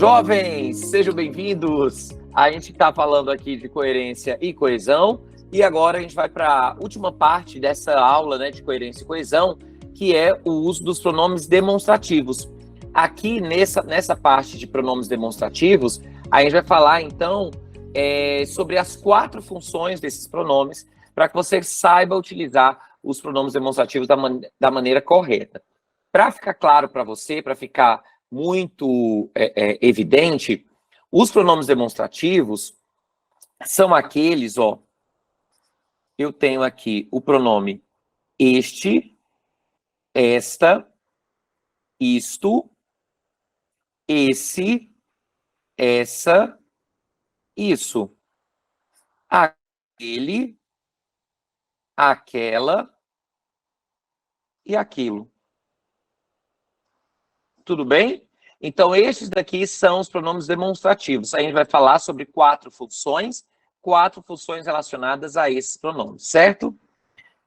Jovens, sejam bem-vindos. A gente está falando aqui de coerência e coesão e agora a gente vai para a última parte dessa aula, né, de coerência e coesão, que é o uso dos pronomes demonstrativos. Aqui nessa parte de pronomes demonstrativos, a gente vai falar então sobre as 4 funções desses pronomes para que você saiba utilizar os pronomes demonstrativos da maneira correta. Para ficar claro para você, para ficar muito evidente, os pronomes demonstrativos são aqueles, ó, eu tenho aqui o pronome este, esta, isto, esse, essa, isso, aquele, aquela e aquilo. Tudo bem? Então, esses daqui são os pronomes demonstrativos. A gente vai falar sobre 4 funções relacionadas a esses pronomes, certo?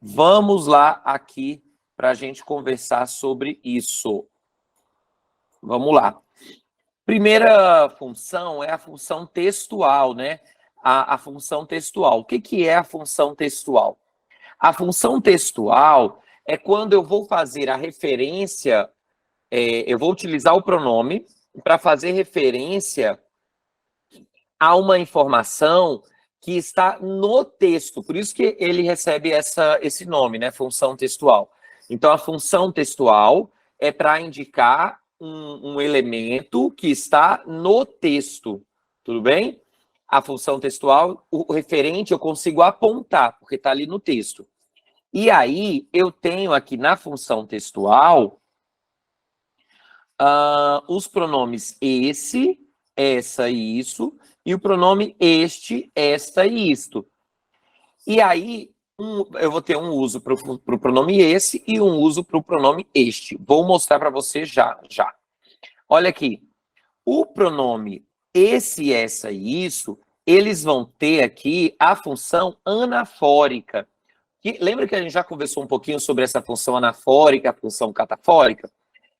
Vamos lá aqui para a gente conversar sobre isso. Vamos lá. Primeira função é a função textual, né? A função textual. O que é a função textual? A função textual é quando eu vou fazer a referência, eu vou utilizar o pronome para fazer referência a uma informação que está no texto. Por isso que ele recebe esse nome, né? Função textual. Então, a função textual é para indicar um elemento que está no texto. Tudo bem? A função textual, o referente eu consigo apontar, porque está ali no texto. E aí, eu tenho aqui na função textual os pronomes esse, essa e isso, e o pronome este, esta e isto. E aí, eu vou ter um uso para o pronome esse e um uso para o pronome este. Vou mostrar para você já. Olha aqui. O pronome esse, essa e isso, eles vão ter aqui a função anafórica. Lembra que a gente já conversou um pouquinho sobre essa função anafórica, a função catafórica?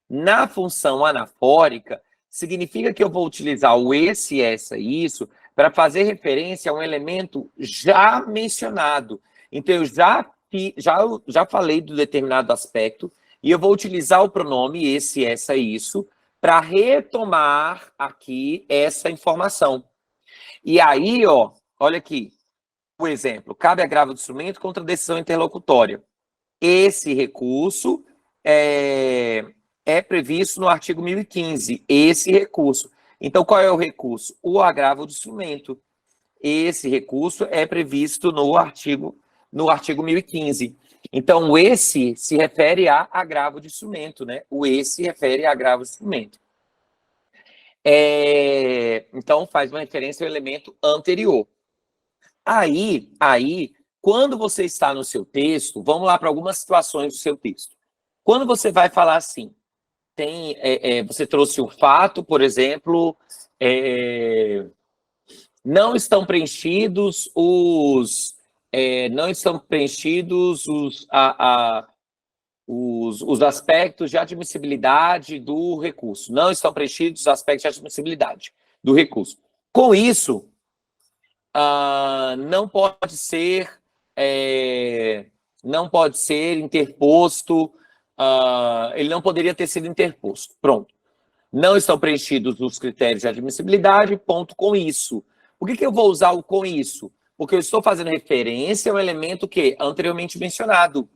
Na função anafórica, significa que eu vou utilizar o esse, essa e isso para fazer referência a um elemento já mencionado. Então, eu já falei do determinado aspecto e eu vou utilizar o pronome esse, essa e isso para retomar aqui essa informação. E aí, ó, olha aqui, o exemplo. Cabe agravo do instrumento contra decisão interlocutória. Esse recurso é previsto no artigo 1015, esse recurso. Então, qual é o recurso? O agravo do instrumento. Esse recurso é previsto no artigo 1015. Então, o esse se refere a agravo de instrumento, né? O esse refere a agravo de instrumento. Então, faz uma referência ao elemento anterior. Aí, quando você está no seu texto, vamos lá para algumas situações do seu texto. Quando você vai falar assim, você trouxe o fato, por exemplo, não estão preenchidos os aspectos de admissibilidade do recurso. Não estão preenchidos os aspectos de admissibilidade do recurso. Com isso, não pode ser interposto, ele não poderia ter sido interposto. Pronto. Não estão preenchidos os critérios de admissibilidade, ponto com isso. Por que eu vou usar o com isso? Porque eu estou fazendo referência ao elemento que anteriormente mencionado.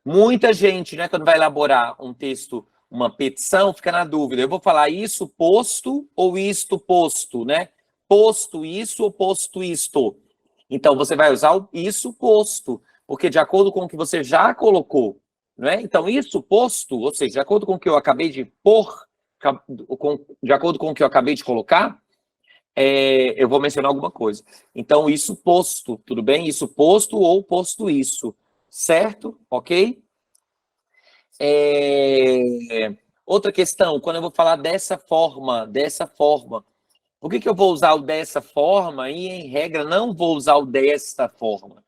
Muita gente, né, quando vai elaborar um texto, uma petição, fica na dúvida. Eu vou falar isso posto ou isto posto, né? Posto isso ou posto isto. Então, você vai usar o isso posto, porque de acordo com o que você já colocou, não é? Então, isso posto, ou seja, de acordo com o que eu acabei de pôr, de acordo com o que eu acabei de colocar, eu vou mencionar alguma coisa. Então, isso posto, tudo bem? Isso posto ou posto isso, certo? Ok? Outra questão, quando eu vou falar dessa forma, por que eu vou usar o dessa forma e, em regra, não vou usar o desta forma?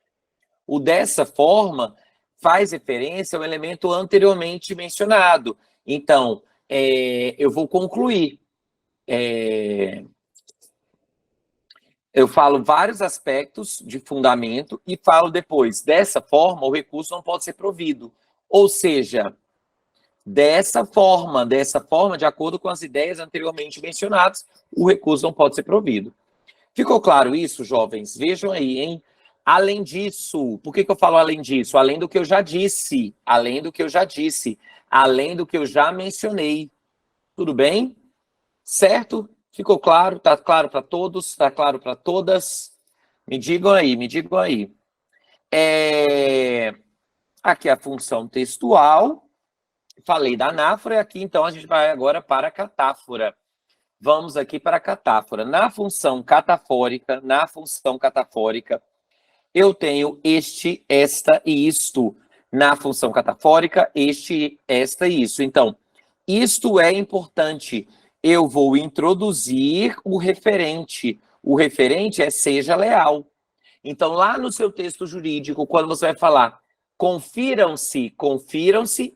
O dessa forma faz referência ao elemento anteriormente mencionado. Então, eu vou concluir. eu falo vários aspectos de fundamento e falo depois, dessa forma, o recurso não pode ser provido. Ou seja, dessa forma, de acordo com as ideias anteriormente mencionadas, o recurso não pode ser provido. Ficou claro isso, jovens? Vejam aí, hein? Além disso, por que eu falo além disso? Além do que eu já disse, além do que eu já mencionei. Tudo bem? Certo? Ficou claro? Está claro para todos? Está claro para todas? Me digam aí, me digam aí. Aqui a função textual. Falei da anáfora, aqui então a gente vai agora para a catáfora. Vamos aqui para a catáfora. Na função catafórica, eu tenho este, esta e isto. Na função catafórica, este, esta e isso. Então, isto é importante. Eu vou introduzir o referente. O referente é seja leal. Então, lá no seu texto jurídico, quando você vai falar confiram-se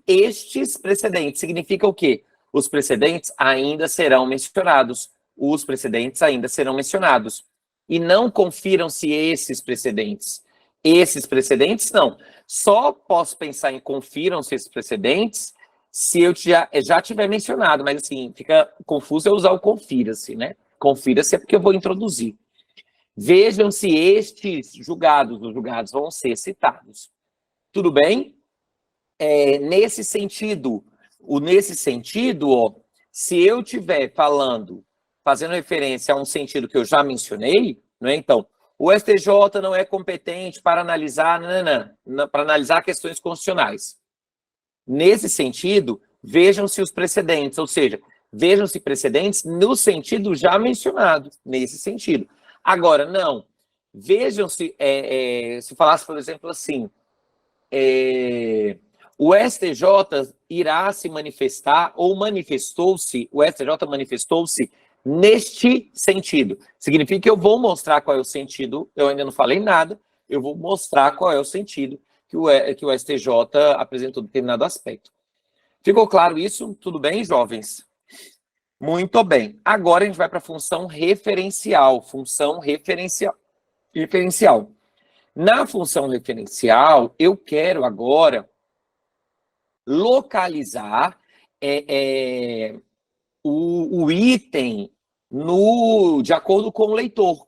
estes precedentes, significa o quê? Os precedentes ainda serão mencionados. Os precedentes ainda serão mencionados. E não confiram-se esses precedentes. Esses precedentes, não. Só posso pensar em confiram-se esses precedentes se eu já tiver mencionado, mas assim, fica confuso eu usar o confira-se, né? Confira-se é porque eu vou introduzir. Vejam se estes julgados, os julgados vão ser citados. Tudo bem? Nesse sentido, ó, se eu estiver fazendo referência a um sentido que eu já mencionei, não é? Então, o STJ não é competente para analisar, para analisar questões constitucionais. Nesse sentido, vejam-se os precedentes, ou seja, vejam-se precedentes no sentido já mencionado, nesse sentido. Agora, não, vejam-se, se falasse, por exemplo, assim, o STJ irá se manifestar, ou manifestou-se, o STJ manifestou-se neste sentido. Significa que eu vou mostrar qual é o sentido, eu ainda não falei nada, eu vou mostrar qual é o sentido que o STJ apresentou determinado aspecto. Ficou claro isso? Tudo bem, jovens? Muito bem. Agora a gente vai para a função referencial. Na função referencial, eu quero agora localizar o item de acordo com o leitor.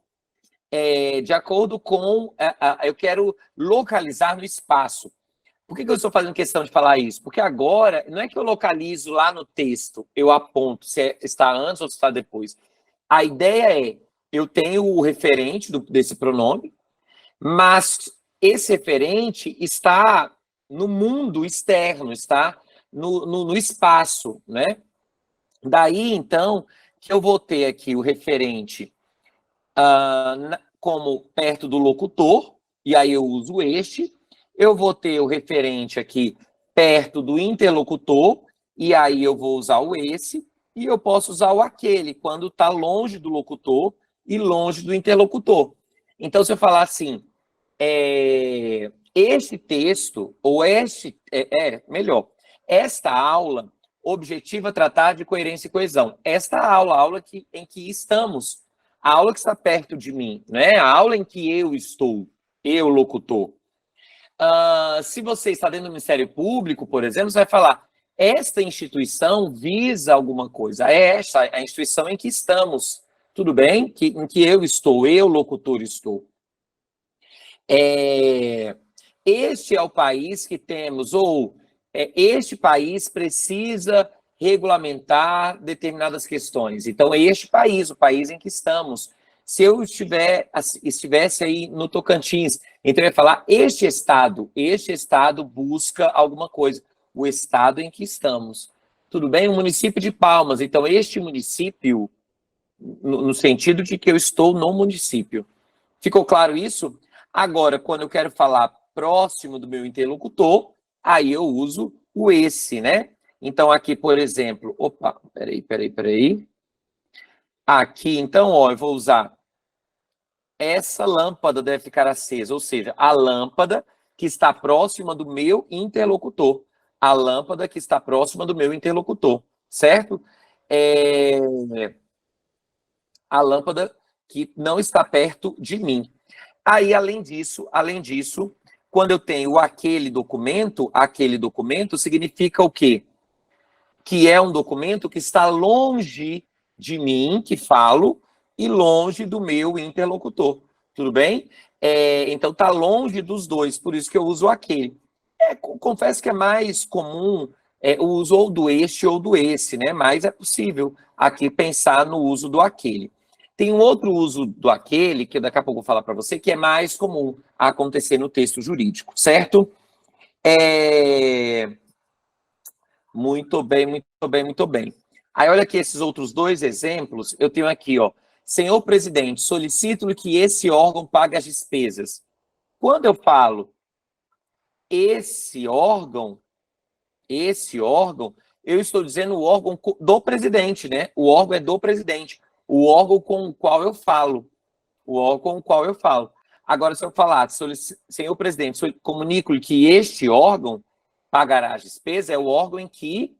Eu quero localizar no espaço. Por que eu estou fazendo questão de falar isso? Porque agora, não é que eu localizo lá no texto, eu aponto se está antes ou se está depois. A ideia é, eu tenho o referente desse pronome, mas esse referente está no mundo externo, está no espaço, né? Daí, então, que eu vou ter aqui o referente como perto do locutor, e aí eu uso este. Eu vou ter o referente aqui perto do interlocutor, e aí eu vou usar o esse, e eu posso usar o aquele, quando está longe do locutor e longe do interlocutor. Então, se eu falar assim, este texto, ou melhor, esta aula objetiva tratar de coerência e coesão. Esta aula em que estamos, a aula que está perto de mim, né? A aula em que eu estou, eu, locutor. Se você está dentro do Ministério Público, por exemplo, você vai falar, esta instituição visa alguma coisa, é esta a instituição em que estamos, tudo bem? Em que eu estou, eu, locutor, estou. Este é o país que temos, ou este país precisa regulamentar determinadas questões. Então, é este país, o país em que estamos. Se eu estivesse aí no Tocantins, então eu ia falar, este estado busca alguma coisa, o estado em que estamos. Tudo bem? O município de Palmas, então este município, no sentido de que eu estou no município. Ficou claro isso? Agora, quando eu quero falar próximo do meu interlocutor, aí eu uso o esse, né? Então, aqui, por exemplo, peraí. Aqui, então, ó, eu vou usar essa lâmpada deve ficar acesa, ou seja, a lâmpada que está próxima do meu interlocutor. A lâmpada que está próxima do meu interlocutor, certo? a lâmpada que não está perto de mim. Aí, além disso, quando eu tenho aquele documento significa o quê? Que é um documento que está longe de mim, que falo, e longe do meu interlocutor. Tudo bem? Então, está longe dos dois, por isso que eu uso aquele. Confesso que é mais comum o uso ou do este ou do esse, né? Mas é possível aqui pensar no uso do aquele. Tem um outro uso do aquele, que daqui a pouco eu vou falar para você, que é mais comum acontecer no texto jurídico, certo? Muito bem, muito bem, muito bem. Aí olha aqui esses outros dois exemplos, eu tenho aqui, ó. Senhor presidente, solicito que esse órgão pague as despesas. Quando eu falo esse órgão, eu estou dizendo o órgão do presidente, né? O órgão é do presidente. O órgão com o qual eu falo. O órgão com o qual eu falo. Agora, se eu falar, senhor presidente, comunico-lhe que este órgão pagará as despesas, é o órgão em que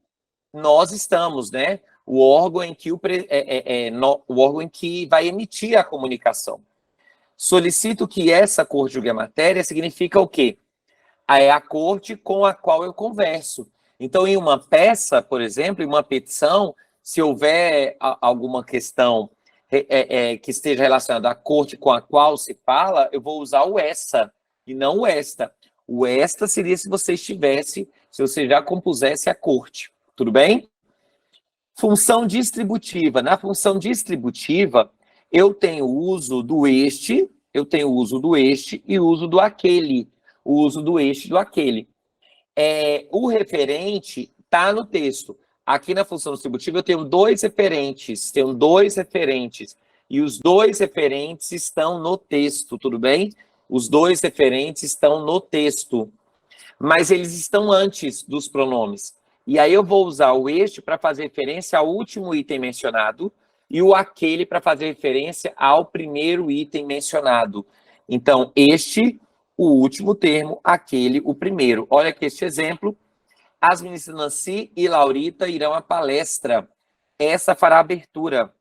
nós estamos, né? O órgão em que o órgão em que vai emitir a comunicação. Solicito que essa corte julgue a matéria significa o quê? É a corte com a qual eu converso. Então, em uma peça, por exemplo, em uma petição, se houver alguma questão que esteja relacionada à corte com a qual se fala, eu vou usar o essa e não o esta. O esta seria se você já compusesse a corte. Tudo bem? Função distributiva. Na função distributiva, eu tenho o uso do este, e o uso do aquele. O uso do este e do aquele. O referente está no texto. Aqui na função distributiva eu tenho dois referentes, e os dois referentes estão no texto, tudo bem? Os dois referentes estão no texto, mas eles estão antes dos pronomes. E aí eu vou usar o este para fazer referência ao último item mencionado e o aquele para fazer referência ao primeiro item mencionado. Então, este, o último termo, aquele, o primeiro. Olha aqui este exemplo. As ministras Nancy e Laurita irão à palestra. Essa fará a abertura.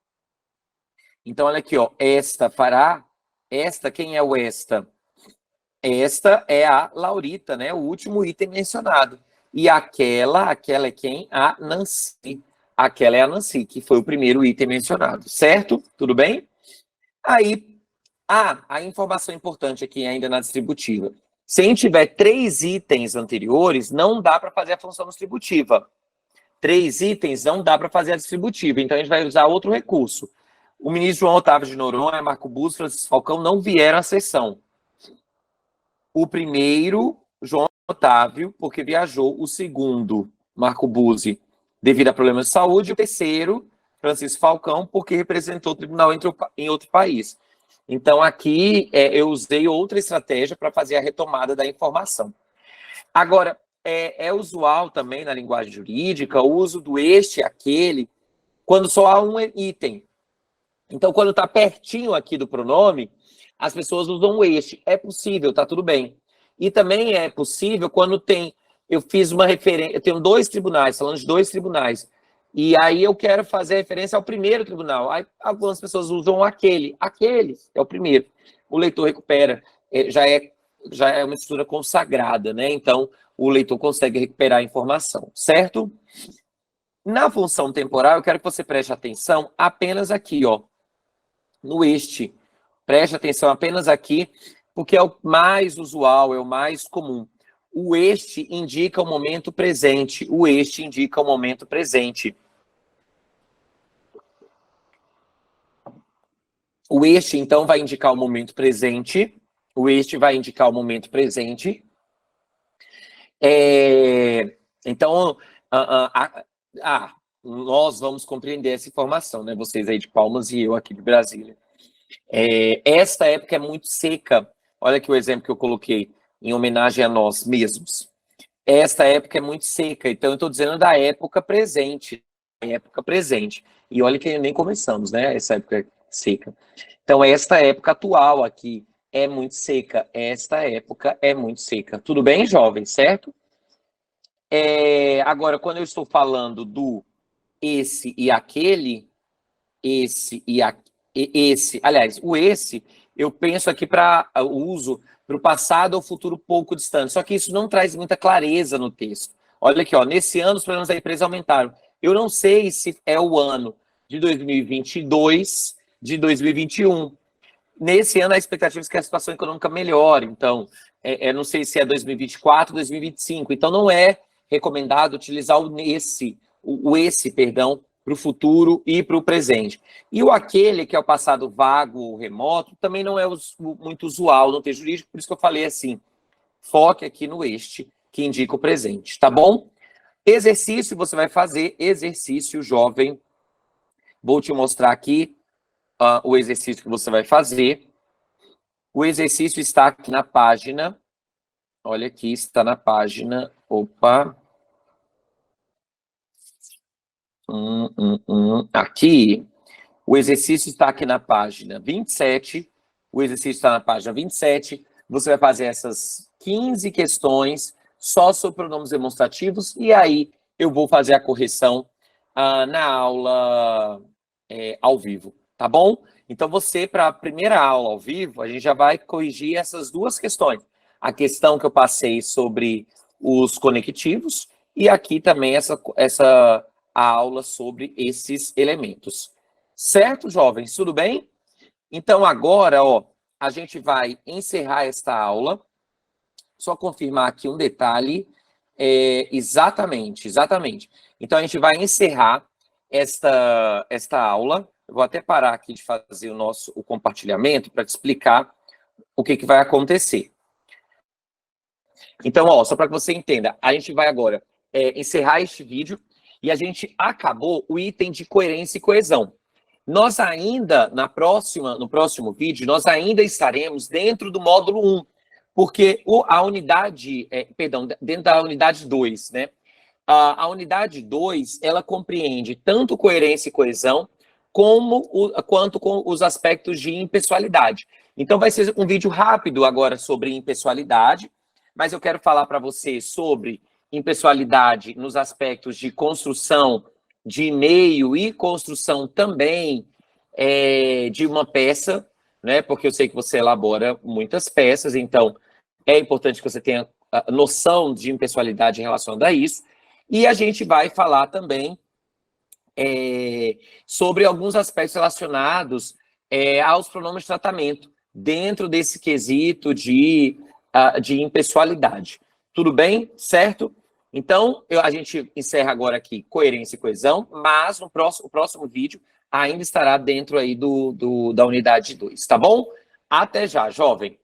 Então, olha aqui, ó. Esta fará. Esta, quem é o esta? Esta é a Laurita, né? O último item mencionado. E aquela é quem? A Nancy. Aquela é a Nancy, que foi o primeiro item mencionado. Certo? Tudo bem? Aí, a informação importante aqui ainda na distributiva. Se a gente tiver 3 itens anteriores, não dá para fazer a função distributiva. 3 itens não dá para fazer a distributiva. Então, a gente vai usar outro recurso. O ministro João Otávio de Noronha, Marco Buzzi e Francisco Falcão não vieram à sessão. O primeiro, João Otávio, porque viajou. O segundo, Marco Buzzi, devido a problemas de saúde. O terceiro, Francisco Falcão, porque representou o tribunal em outro país. Então, aqui, eu usei outra estratégia para fazer a retomada da informação. Agora, é usual também na linguagem jurídica o uso do este e aquele, quando só há um item. Então, quando está pertinho aqui do pronome, as pessoas usam o este. É possível, tá tudo bem. E também é possível quando eu fiz uma referência, eu tenho 2 tribunais, falando de 2 tribunais, e aí eu quero fazer referência ao primeiro tribunal. Aí algumas pessoas usam aquele é o primeiro. O leitor recupera, já é uma estrutura consagrada, né? Então, o leitor consegue recuperar a informação, certo? Na função temporal, eu quero que você preste atenção apenas aqui, ó, no este. Preste atenção apenas aqui, porque é o mais usual, é o mais comum. O este indica o momento presente. O este indica o momento presente. O este, então, vai indicar o momento presente. O este vai indicar o momento presente. Então, nós vamos compreender essa informação, né? Vocês aí de Palmas e eu aqui de Brasília. Esta época é muito seca. Olha aqui o exemplo que eu coloquei, em homenagem a nós mesmos. Esta época é muito seca, então eu estou dizendo da época presente. E olha que nem começamos, né? Essa época seca. Então, esta época atual aqui é muito seca. Esta época é muito seca. Tudo bem, jovens, certo? Agora, quando eu estou falando do esse e aquele, aliás, o esse, eu penso aqui para o uso para o passado ou futuro pouco distante, só que isso não traz muita clareza no texto. Olha aqui, ó, nesse ano os problemas da empresa aumentaram. Eu não sei se é o ano de 2022, de 2021. Nesse ano, a expectativa é que a situação econômica melhore. Então, não sei se é 2024, 2025. Então, não é recomendado utilizar o esse, perdão, para o futuro e para o presente. E o aquele, que é o passado vago, remoto, também não é muito usual no texto jurídico, por isso que eu falei assim, foque aqui no este, que indica o presente, tá bom? Exercício, você vai fazer exercício jovem. Vou te mostrar aqui o exercício que você vai fazer. O exercício está aqui na página. Olha aqui, está na página. Opa. Aqui. O exercício está aqui na página 27. O exercício está na página 27. Você vai fazer essas 15 questões só sobre pronomes demonstrativos. E aí eu vou fazer a correção na aula ao vivo. Tá bom? Então, você, para a primeira aula ao vivo, a gente já vai corrigir essas duas questões. A questão que eu passei sobre os conectivos e aqui também essa aula sobre esses elementos. Certo, jovens? Tudo bem? Então, agora, ó, a gente vai encerrar esta aula. Só confirmar aqui um detalhe. Exatamente. Então, a gente vai encerrar esta aula. Eu vou até parar aqui de fazer o compartilhamento para te explicar o que vai acontecer. Então, ó, só para que você entenda, a gente vai agora encerrar este vídeo e a gente acabou o item de coerência e coesão. Nós ainda, no próximo vídeo, nós ainda estaremos dentro do módulo 1, porque a unidade, dentro da unidade 2, né? A unidade 2, ela compreende tanto coerência e coesão, quanto com os aspectos de impessoalidade. Então, vai ser um vídeo rápido agora sobre impessoalidade, mas eu quero falar para você sobre impessoalidade nos aspectos de construção de e-mail e construção também de uma peça, né? Porque eu sei que você elabora muitas peças, então é importante que você tenha noção de impessoalidade relacionada a isso. E a gente vai falar também sobre alguns aspectos relacionados aos pronomes de tratamento, dentro desse quesito de impessoalidade. Tudo bem? Certo? Então, a gente encerra agora aqui coerência e coesão, mas o próximo vídeo ainda estará dentro aí da unidade 2, tá bom? Até já, jovem!